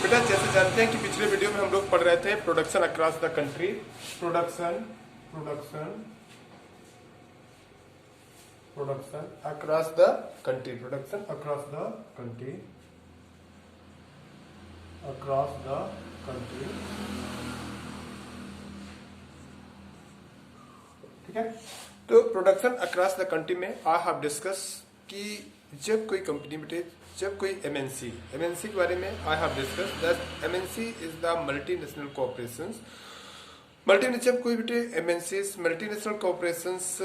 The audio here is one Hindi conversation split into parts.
बेटा जैसे जानते हैं कि पिछले वीडियो में हम लोग पढ़ रहे थे production across the country. Production production production across the country. Production across the country. Across the country. ठीक है। तो प्रोडक्शन अक्रॉस द कंट्री में आई हैव डिस्कस कि जब कोई कंपनी बेटे, जब कोई एमएनसी के बारे में I have discuss that MNC is the multinational corporations. जब कोई बेटे एमएनसी मल्टीनेशनल कॉर्पोरेशंस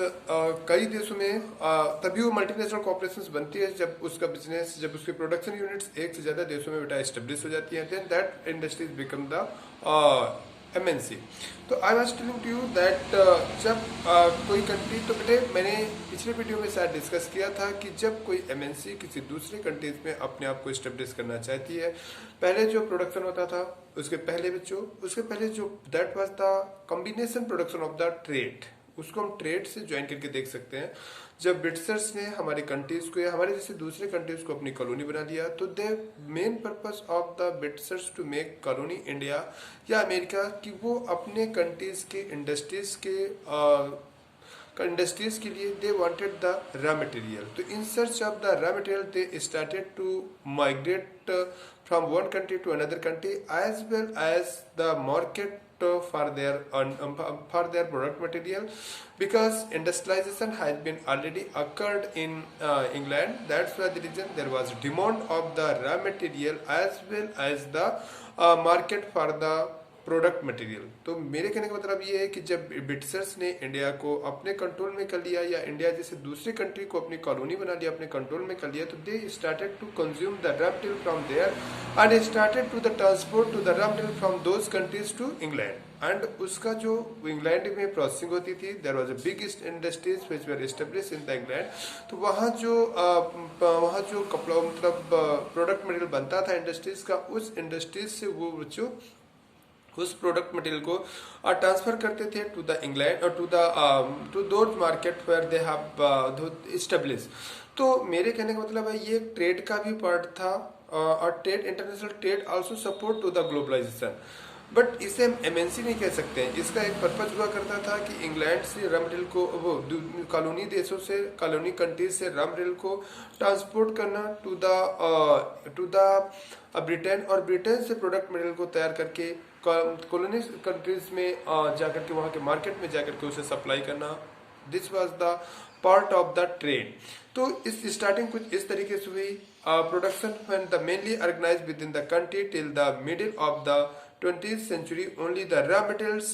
कई देशों में तभी वो मल्टीनेशनल कॉर्पोरेशंस बनती है जब उसका बिजनेस, जब उसके प्रोडक्शन यूनिट्स एक से ज्यादा देशों में बेटा एस्टेब्लिश हो जाती है, then that industries become the MNC. तो I was telling to you that जब कोई कंट्री, तो बेटे मैंने पिछले वीडियो में शायद डिस्कस किया था कि जब कोई एमएनसी किसी दूसरे कंट्रीज में अपने आप को एस्टेब्लिश करना चाहती है, पहले जो प्रोडक्शन होता था उसके पहले जो that was the combination production of the trade, उसको हम ट्रेड से ज्वाइन करके देख सकते हैं। जब ब्रिटिशर्स ने हमारे कंट्रीज को या हमारे जैसे दूसरे कंट्रीज को अपनी कॉलोनी बना लिया, तो they main purpose of the Britishers to make colony India या अमेरिका कि वो अपने कंट्रीज के इंडस्ट्रीज के लिए they wanted the raw material. तो in search of the raw material they started to migrate from one country to another country as well as the market for their product material, because industrialization has been already occurred in England. That's why the reason there was demand of the raw material as well as the market for the product material. तो मेरे कहने का मतलब ये है कि जब ब्रिटिशर्स ने इंडिया को अपने कंट्रोल में कर लिया या इंडिया जैसे दूसरे कंट्री को अपनी कॉलोनी बना लिया, अपने कंट्रोल में कर लिया, तो they started to consume the raw material from there and started to the transport to the raw material from those countries to England. And उसका जो इंग्लैंड में प्रोसेसिंग होती थी, there was a big industries which were established in the England. तो वहाँ जो कपड़ा मतलब प्रोडक्ट मटेरियल बनता था इंडस्ट्रीज का, उस इंडस्ट्रीज से वो जो उस प्रोडक्ट मटेरियल को ट्रांसफर करते थे टू द इंग्लैंड और to those market where they have establish. तो मेरे कहने का मतलब है ये ट्रेड का भी पार्ट था और trade, international trade also support to the globalization. But इसे हम एमएनसी नहीं कह सकते हैं। इसका एक पर्पज हुआ करता था कि इंग्लैंड से रॉ मटेरियल को, वो कॉलोनी देशों से, कॉलोनी कंट्रीज से रॉ मटेरियल को ट्रांसपोर्ट करना टू द ब्रिटेन, और ब्रिटेन से प्रोडक्ट मटेरियल को तैयार करके कॉलोनी कंट्रीज में जाकर के वहाँ के मार्केट में जाकर के उसे सप्लाई करना। This was the part of the trade. तो इस स्टार्टिंग कुछ इस तरीके से हुई। Production when the mainly organized within the country till the middle of the 20th century, only the raw materials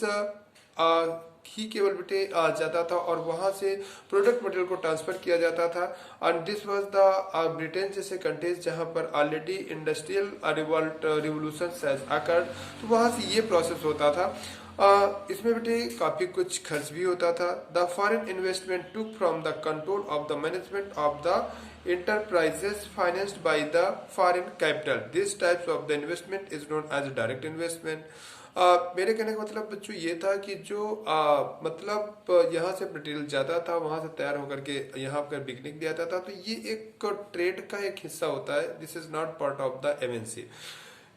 ही केवल बेटे जाता था और वहां से प्रोडक्ट मटेरियल को ट्रांसफर किया जाता था। And this was the Britain जैसे कंट्रीज जहां पर already industrial revolution has occurred, तो वहां से ये प्रोसेस होता था। इसमें बेटे काफी कुछ खर्च भी होता था। The foreign investment took from the control of the management of the enterprises financed by the foreign capital. These types of the investment is known as direct investment. मेरे कहने का मतलब बच्चों ये था कि जो मतलब यहाँ से मटेरियल जाता था, वहां से तैयार होकर के यहाँ पर बिकने के लिए आता था, तो ये एक ट्रेड का एक हिस्सा होता है। This is not part of the MNC.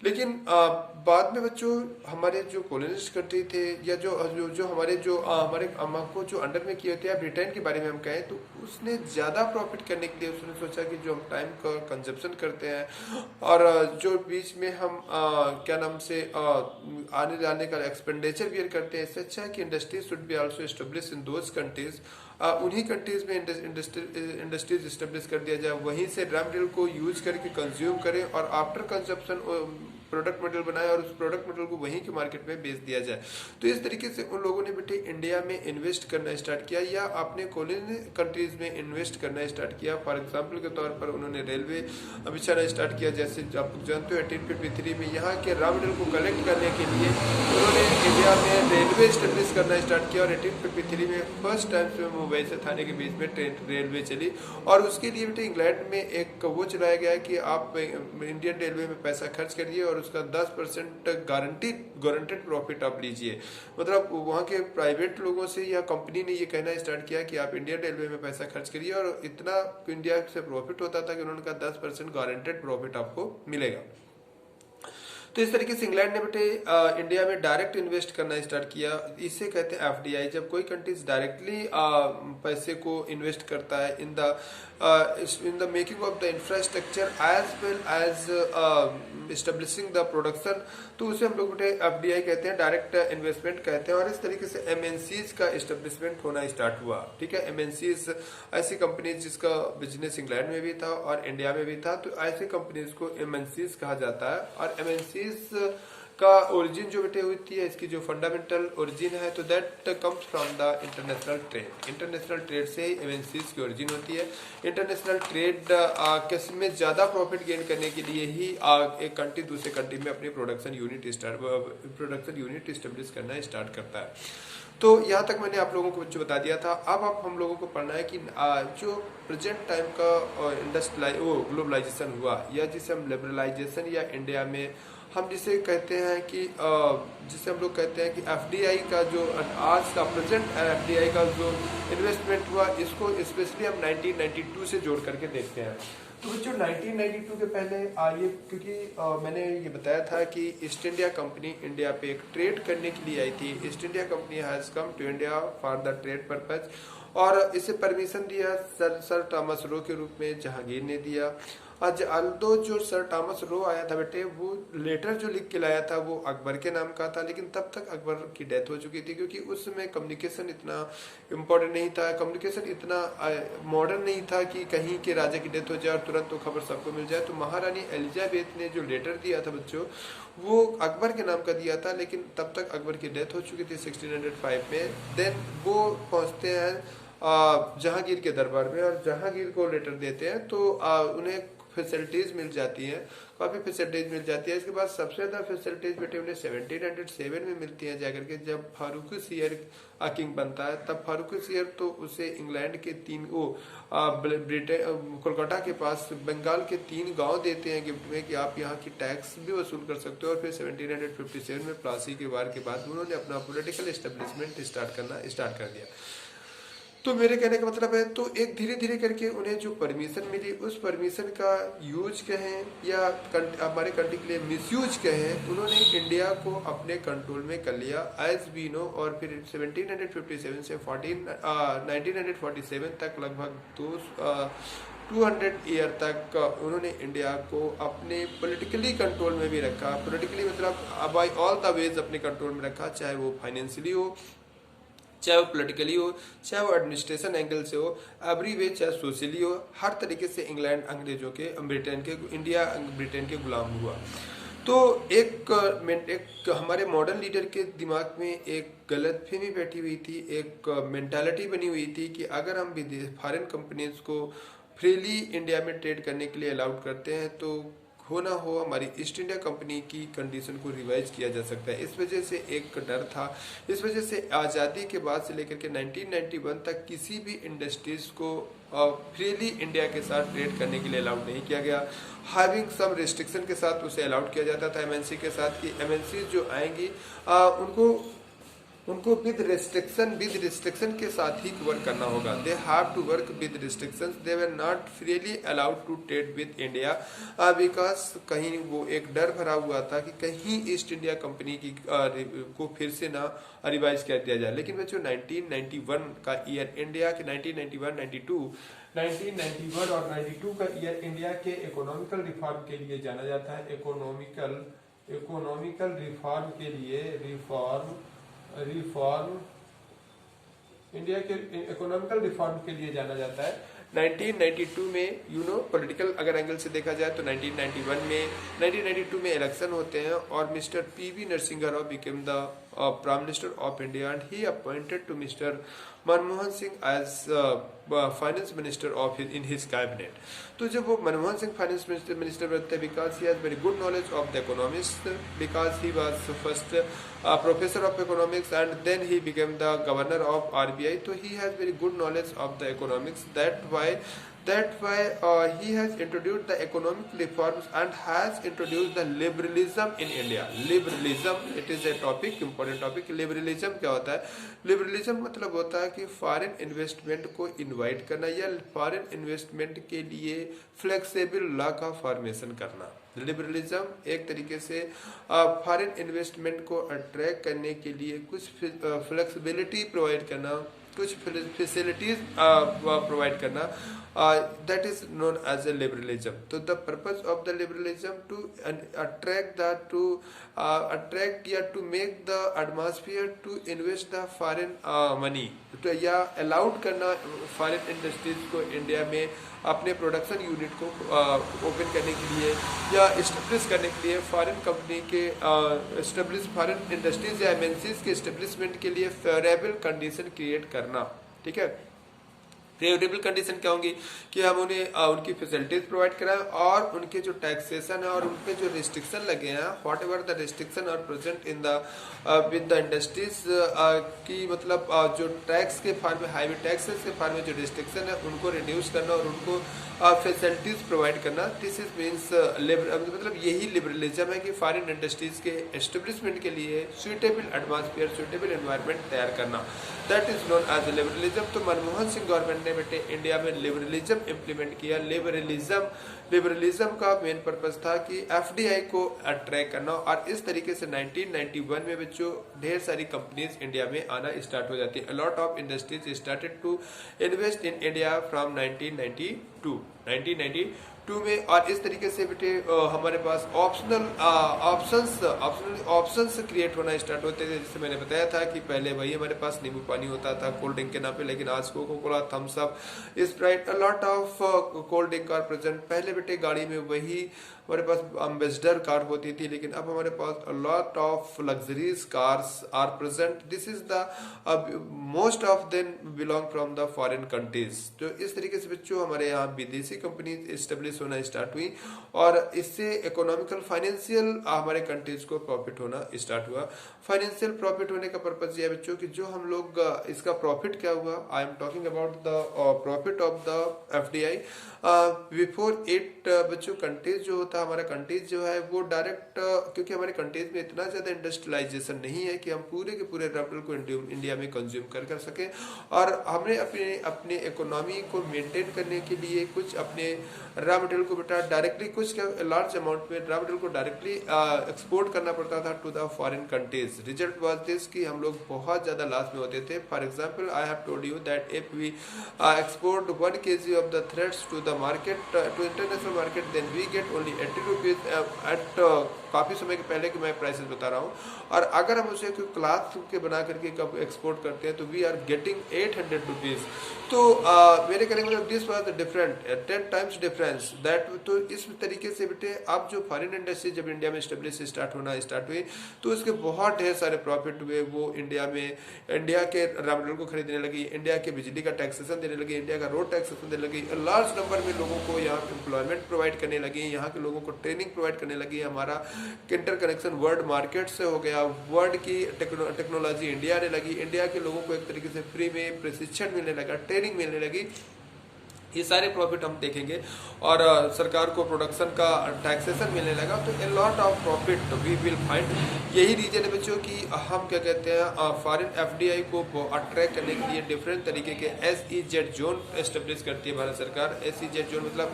लेकिन बाद में बच्चों हमारे जो कॉलोनिस्ट कंट्री थे या जो हमारे हमको जो अंडर में किए थे, या ब्रिटेन के बारे में हम कहें, तो उसने ज़्यादा प्रॉफिट करने के लिए उसने सोचा कि जो हम टाइम का कंजप्शन करते हैं और जो बीच में हम क्या नाम से आने जाने का एक्सपेंडिचर भी करते हैं, इससे अच्छा है कि industries should be also establish in those countries. उन्हीं कंट्रीज में इंडस्ट्रीज एस्टेब्लिश कर दिया जाए, वहीं से रॉ मटेरियल को यूज करके कंज्यूम करें और आफ्टर कंजप्शन प्रोडक्ट मटेरियल बनाए और उस प्रोडक्ट मटेरियल को वहीं के मार्केट में बेच दिया जाए। तो इस तरीके से उन लोगों ने बेटे इंडिया में इन्वेस्ट करना स्टार्ट किया या अपने कॉलोनी कंट्रीज में इन्वेस्ट करना स्टार्ट किया। फॉर एग्जांपल के तौर पर उन्होंने रेलवे बिछाना स्टार्ट किया। जैसे आप लोग जानते हो 1853 में यहाँ के रॉ मटेरियल को कलेक्ट करने के लिए उन्होंने इंडिया में रेलवे स्टेब्लिश करना स्टार्ट किया और 1853 में फर्स्ट टाइम से मुंबई से थाने के बीच में रेलवे चली। और उसके लिए बेटे इंग्लैंड में एक वो चलाया गया कि आप इंडियन रेलवे में पैसा खर्च करिए और उसका 10% गारंटेड प्रॉफिट आप लीजिए। मतलब वहाँ के प्राइवेट लोगों से या कंपनी ने ये कहना स्टार्ट किया कि आप इंडियन रेलवे में पैसा खर्च करिए और इतना इंडिया से प्रॉफिट होता था कि उन्होंने कहा 10% गारंटेड प्रॉफिट आपको मिलेगा। तो इस तरीके से इंग्लैंड ने बेटे इंडिया में डायरेक्ट इन्वेस्ट करना स्टार्ट किया। इसे कहते हैं एफडीआई। जब कोई कंट्रीज डायरेक्टली पैसे को इन्वेस्ट करता है in the making of the infrastructure as well as establishing the production, तो उसे हम लोग बेटे एफडीआई कहते हैं, डायरेक्ट इन्वेस्टमेंट कहते हैं। और इस तरीके से एमएनसीज का एस्टेब्लिशमेंट होना स्टार्ट हुआ। ठीक है, एमएनसीज ऐसी कंपनीज जिसका बिजनेस इंग्लैंड में भी था और इंडिया में भी था, तो ऐसी कंपनीज को एमएनसीज कहा जाता है। और एमएनसीज का ओरिजिन जो बेटे होती है, इसकी जो फंडामेंटल ओरिजिन है, तो that comes from the international trade. International trade से ही एमएनसीज की ओरिजिन होती है। इंटरनेशनल ट्रेड किसी में ज्यादा प्रॉफिट गेन करने के लिए ही एक कंट्री दूसरे कंट्री में अपनी प्रोडक्शन यूनिट स्टेब्लिश करना स्टार्ट करता है। तो यहाँ तक मैंने आप लोगों को जो बता दिया था। अब हम लोगों को पढ़ना है कि जो प्रेजेंट टाइम का ग्लोबलाइजेशन हुआ, या जिसे हम लिबरलाइजेशन या इंडिया में हम जिसे कहते हैं कि जिसे हम लोग कहते हैं कि एफडीआई का जो आज का प्रेजेंट एफडीआई का जो इन्वेस्टमेंट हुआ, इसको स्पेशली हम 1992 से जोड़ करके देखते हैं। तो बच्चों 1992 के पहले ये क्योंकि मैंने ये बताया था कि ईस्ट इंडिया कंपनी इंडिया पे एक ट्रेड करने के लिए आई थी। East India Company has come to India for the trade purpose, और इसे परमिशन दिया सर थॉमस रो के रूप में जहांगीर ने दिया। आज अल्दो जो सर थॉमस रो आया था बेटे, वो लेटर जो लिख के लाया था वो अकबर के नाम का था, लेकिन तब तक अकबर की डेथ हो चुकी थी, क्योंकि उस समय कम्युनिकेशन इतना इम्पोर्टेंट नहीं था, कम्युनिकेशन इतना मॉडर्न नहीं था कि कहीं के राजा की डेथ हो जाए और तुरंत तो खबर सबको मिल जाए। तो महारानी एलिजाबेथ ने जो लेटर दिया था बच्चों, वो अकबर के नाम का दिया था, लेकिन तब तक अकबर की डेथ हो चुकी थी 1605 में। देन वो पहुंचते हैं जहांगीर के दरबार में, और जहांगीर को लेटर देते हैं, तो उन्हें फैसिलिटीज मिल जाती हैं, काफ़ी फैसिलिटीज मिल जाती है। इसके बाद सबसे ज़्यादा फैसिलिटीज बेटे उन्हें 1707 में मिलती हैं जाकर के, जब फारूक सियर किंग बनता है। तब फारूक सियर तो उसे इंग्लैंड के कोलकाता के पास बंगाल के 3 गांव देते हैं गिफ्ट में, कि आप यहाँ की टैक्स भी वसूल कर सकते हो। और फिर 1757 में प्लासी के वार के बाद उन्होंने अपना पॉलिटिकल एस्टेब्लिशमेंट स्टार्ट कर दिया। तो मेरे कहने का मतलब है, तो एक धीरे धीरे करके उन्हें जो परमिशन मिली, उस परमिशन का यूज कहें या हमारे कंट्री के लिए मिसयूज कहें, उन्होंने इंडिया को अपने कंट्रोल में कर लिया एज वी नो। और फिर 1757 से 1947 तक लगभग 200 ईयर तक उन्होंने इंडिया को अपने पॉलिटिकली कंट्रोल में भी रखा। पॉलिटिकली मतलब बाय ऑल द वेज अपने कंट्रोल में रखा, चाहे वो फाइनेंशियली हो, चाहे वो पॉलिटिकली हो, चाहे वो एडमिनिस्ट्रेशन एंगल से हो, एवरी वे, चाहे सोशली हो, हर तरीके से इंग्लैंड अंग्रेजों के इंडिया ब्रिटेन के गुलाम हुआ। तो एक हमारे मॉडर्न लीडर के दिमाग में एक गलतफहमी बैठी हुई थी, एक मेंटालिटी बनी हुई थी कि अगर हम फॉरेन कंपनीज को फ्रीली इंडिया में ट्रेड करने के लिए अलाउड करते हैं, तो हो ना हो हमारी ईस्ट इंडिया कंपनी की कंडीशन को रिवाइज किया जा सकता है। इस वजह से एक डर था। इस वजह से आज़ादी के बाद से लेकर के 1991 तक किसी भी इंडस्ट्रीज को फ्रीली इंडिया के साथ ट्रेड करने के लिए अलाउड नहीं किया गया। हैविंग सम रिस्ट्रिक्शन के साथ उसे अलाउड किया जाता था एमएनसी के साथ, कि एमएनसी जो आएंगी उनको विद रिस्ट्रिक्शन के साथ ही वर्क करना होगा। They have to work with restriction, they were not freely allowed to trade with India, because कहीं वो एक डर भरा हुआ था कि कहीं ईस्ट इंडिया कंपनी की को फिर से ना रिवाइज कर दिया जाए। लेकिन बच्चों 1991 का ईयर इंडिया के 1991 और 92 का ईयर इंडिया के इकोनॉमिकल रिफॉर्म के लिए जाना जाता है। इकोनॉमिकल रिफॉर्म के लिए इंडिया के इकोनॉमिकल रिफॉर्म के लिए जाना जाता है। 1992 में पॉलिटिकल अगर एंगल से देखा जाए तो 1992 में इलेक्शन होते हैं, और mister P V Narasimha Rao became the prime minister of India, and he appointed to mister Manmohan Singh as finance minister of in his cabinet. तो जब वो मनमोहन सिंह फाइनेंस मिनिस्टर बनते हैं, because he has very good knowledge of the economics, because he was first professor of economics and then he became the governor of RBI. तो he has very good knowledge of the economics, that why That why he has introduced the economic reforms and has introduced the liberalism in India. Liberalism, it is a topic, important topic. Liberalism क्या होता है? Liberalism मतलब होता है कि फॉरेन इन्वेस्टमेंट को इनवाइट करना या फॉरेन इन्वेस्टमेंट के लिए फ्लेक्सिबल लॉ का फॉर्मेशन करना। लिबरलिज्म एक तरीके से फॉरेन इन्वेस्टमेंट को अट्रैक्ट करने के लिए कुछ फ्लेक्सिबिलिटी प्रोवाइड करना, कुछ फैसिलिटीज प्रोवाइड करना, that is known as a liberalism. So the purpose of the liberalism to attract या to make the atmosphere to invest the foreign money, तो या अलाउड करना फॉरेन इंडस्ट्रीज को इंडिया में अपने प्रोडक्शन यूनिट को ओपन करने के लिए या इस्टेब्लिश करने के लिए फॉरेन कंपनी के फॉरेन इंडस्ट्रीज या एमएनसीज के इस्टेब्लिशमेंट के लिए फेवरेबल कंडीशन क्रिएट करना। ठीक है, फेवरेबल कंडीशन क्या होंगी कि हम उन्हें उनकी फैसिलिटीज प्रोवाइड कराएं और उनके जो टैक्सेशन है और उन पे जो रिस्ट्रिक्शन लगे हैं, whatever the restriction are present in the with the industries की, मतलब जो टैक्स के फॉर्म में, हाईवे टैक्सेस के फॉर्म में जो रिस्ट्रिक्शन है उनको रिड्यूस करना और उनको फैसिलिटीज प्रोवाइड करना। दिस इज मीन्स मतलब यही लिबरलिज्म है कि फॉरेन इंडस्ट्रीज के एस्टेब्लिशमेंट के लिए सुइटेबल एटमॉस्फेयर, सुइटेबल एनवायरनमेंट तैयार करना, that is known as liberalism. तो मनमोहन सिंह गवर्नमेंट ने बेटे इंडिया में लिबरलिज्म इंप्लीमेंट किया। लिबरलिज्म का मेन पर्पस था कि एफडीआई को अट्रैक्ट करना और इस तरीके से 1991 में बच्चों ढेर सारी कंपनीज इंडिया में आना स्टार्ट हो जाती है। A lot of industries started to invest in India from 1992 में। और इस तरीके से बेटे हमारे पास ऑप्शंस क्रिएट होना स्टार्ट होते थे। जैसे मैंने बताया था कि पहले वही हमारे पास नींबू पानी होता था कोल्ड ड्रिंक के नाम पे, लेकिन आज Coca Cola, Thums Up, Sprite, a lot of cold drink are present. पहले बेटे गाड़ी में वही हमारे पास एम्बेसडर कार होती थी, लेकिन अब हमारे पास a lot of luxuries cars are present. This is the most of them belong from the foreign countries. तो इस तरीके से बच्चों हमारे यहाँ विदेशी कंपनी स्टेब्लिश होना स्टार्ट हुई और इससे इकोनॉमिकल फाइनेंशियल हमारे कंट्रीज को प्रॉफिट होना स्टार्ट हुआ। फाइनेंशियल प्रॉफिट होने का पर्पज ये है बच्चों कि जो हम लोग इसका प्रॉफिट क्या हुआ, I am talking about the profit of the FDI before it. बच्चों कंट्रीज जो होता है, हमारा कंट्रीज जो है वो डायरेक्ट, क्योंकि हमारे कंट्रीज में इतना ज्यादा इंडस्ट्रियलाइजेशन नहीं है कि हम पूरे के पूरे रॉ मटेरियल को इंडिया में कंज्यूम कर सके, और हमने अपने इकोनॉमी को मेंटेन करने के लिए कुछ अपने रॉ मटेरियल को बेटा डायरेक्टली कुछ लार्ज अमाउंट में रॉ मटेरियल को डायरेक्टली एक्सपोर्ट करना पड़ता था to the foreign countries. Result was this कि हम लोग बहुत ज्यादा लॉस में होते थे। For example I have told you that if we export 1 kg of the threads to the market, to international market, then we get only 80 rupees at, काफी समय के पहले की मैं प्राइसेस बता रहा हूँ। और अगर हम उसे क्लॉथ के बना करके कब एक्सपोर्ट करते हैं तो वी आर गेटिंग 800 रुपीज। तो मेरे कहने का मतलब this was different, 10 times difference that. तो इस तरीके से बेटे अब जो फॉरेन इंडस्ट्री जब इंडिया में स्टेब्लिश स्टार्ट हुई तो उसके बहुत ढेर सारे प्रॉफिट हुए। वो इंडिया में इंडिया के रॉ मटेरियल को खरीदने लगी, इंडिया के बिजली का टैक्सेशन देने लगी, इंडिया का रोड टैक्सेशन देने लगी, लार्ज नंबर में लोगों को यहाँ एम्प्लॉयमेंट प्रोवाइड करने लगी, यहाँ के लोगों को ट्रेनिंग प्रोवाइड करने लगी। हमारा इंटर कनेक्शन वर्ल्ड मार्केट से हो गया, वर्ल्ड की टेक्नोलॉजी इंडिया ने लगी, इंडिया के लोगों को एक तरीके से फ्री में प्रशिक्षण मिलने लगा, ट्रेनिंग मिलने लगी। ये सारे प्रॉफिट हम देखेंगे और सरकार को प्रोडक्शन का टैक्सेशन मिलने लगा, तो a lot of profit we will find. यही रीजन है बच्चों कि हम क्या कहते हैं फॉरेन एफडीआई को अट्रैक्ट करने के लिए डिफरेंट तरीके के SEZ जोन एस्टेब्लिश करती है भारत सरकार। SEZ जोन मतलब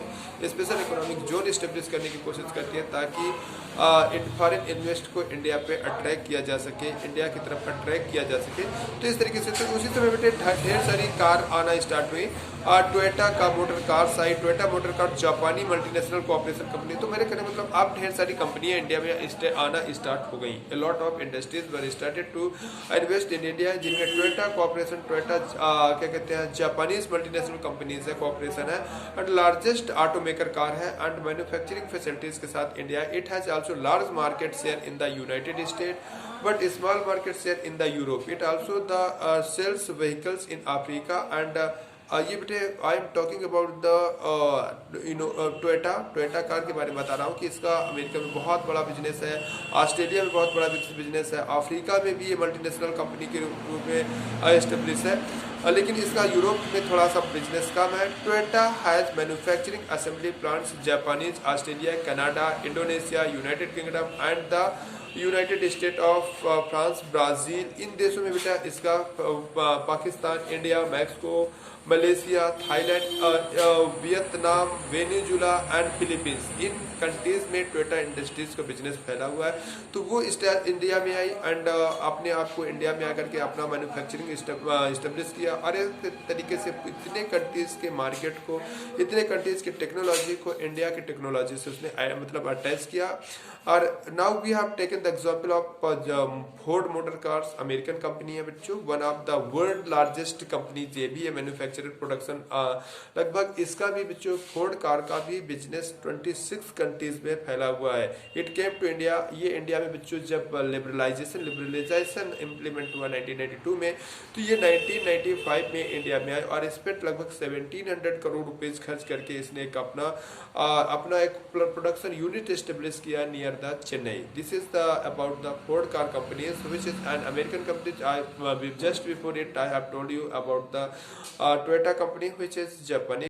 स्पेशल इकोनॉमिक जोन एस्टेब्लिश करने की कोशिश करती है ताकि फॉरेन इन्वेस्ट को इंडिया पे अट्रैक्ट किया जा सके, इंडिया की तरफ अट्रैक्ट किया जा सके। तो इस तरीके से तो उसी समय बेटे ढेर सारी कार आना स्टार्ट हुई। टोयोटा का motor car side, Toyota motor car जापानी मल्टीनेशनल कॉर्पोरेशन कंपनी। तो मेरे कहने मतलब अब ढेर सारी कंपनियां इंडिया में आना स्टार्ट हो गई। A lot of industries were started to invest in India, जिनमें टोयोटा कॉर्पोरेशन, टोयोटा क्या कहते हैं जापानीज मल्टीनेशनल कंपनीज है, कॉर्पोरेशन है, and largest auto maker car है एंड मैन्युफैक्चरिंग फैसिलिटीज के साथ India. It has also large market share in the United State but small market share in the Europe. It also the sells vehicles in Africa and ये बेटे I am talking about the Toyota car के बारे में बता रहा हूँ कि इसका अमेरिका में बहुत बड़ा बिजनेस है, ऑस्ट्रेलिया में बहुत बड़ा बिजनेस है, अफ्रीका में भी ये मल्टीनेशनल कंपनी के रूप में एस्टेब्लिश है। लेकिन इसका यूरोप में थोड़ा सा बिजनेस कम है। Toyota has manufacturing assembly plants Japanese, Australia, Canada, Indonesia, United Kingdom and the United state of France, Brazil. इन देशों में बेटा इसका Pakistan, India, Mexico, Malaysia, Thailand, Vietnam, Venezuela and Philippines, इन कंट्रीज में टोयोटा इंडस्ट्रीज का बिजनेस फैला हुआ है। तो वो इंडिया में आई एंड अपने आप को इंडिया में आकर के अपना मैन्युफैक्चरिंग इस्टेब्लिश किया और इस तरीके से इतने कंट्रीज के मार्केट को, इतने कंट्रीज की टेक्नोलॉजी को इंडिया की टेक्नोलॉजी से उसने मतलब अटैच किया। और now we have taken the example of Ford motor cars, American company है बच्चों, one of the world largest company ये भी है मैन्युफैक्चरर प्रोडक्शन। लगभग इसका भी बच्चों फोर्ड कार का भी बिजनेस 26 कंट्रीज में फैला हुआ है। इट केम टू इंडिया, ये इंडिया में बच्चों जब लिबरलाइजेशन इम्प्लीमेंट हुआ 1992 में, तो ये 1995 में इंडिया में आया और इस पर लगभग 1700 करोड़ रुपए खर्च करके इसने एक अपना एक प्रोडक्शन यूनिट एस्टेब्लिश किया near the Chennai. This is the about the Ford car company, which is an American company. Just before it I have told you about the Toyota company, which is Japanese.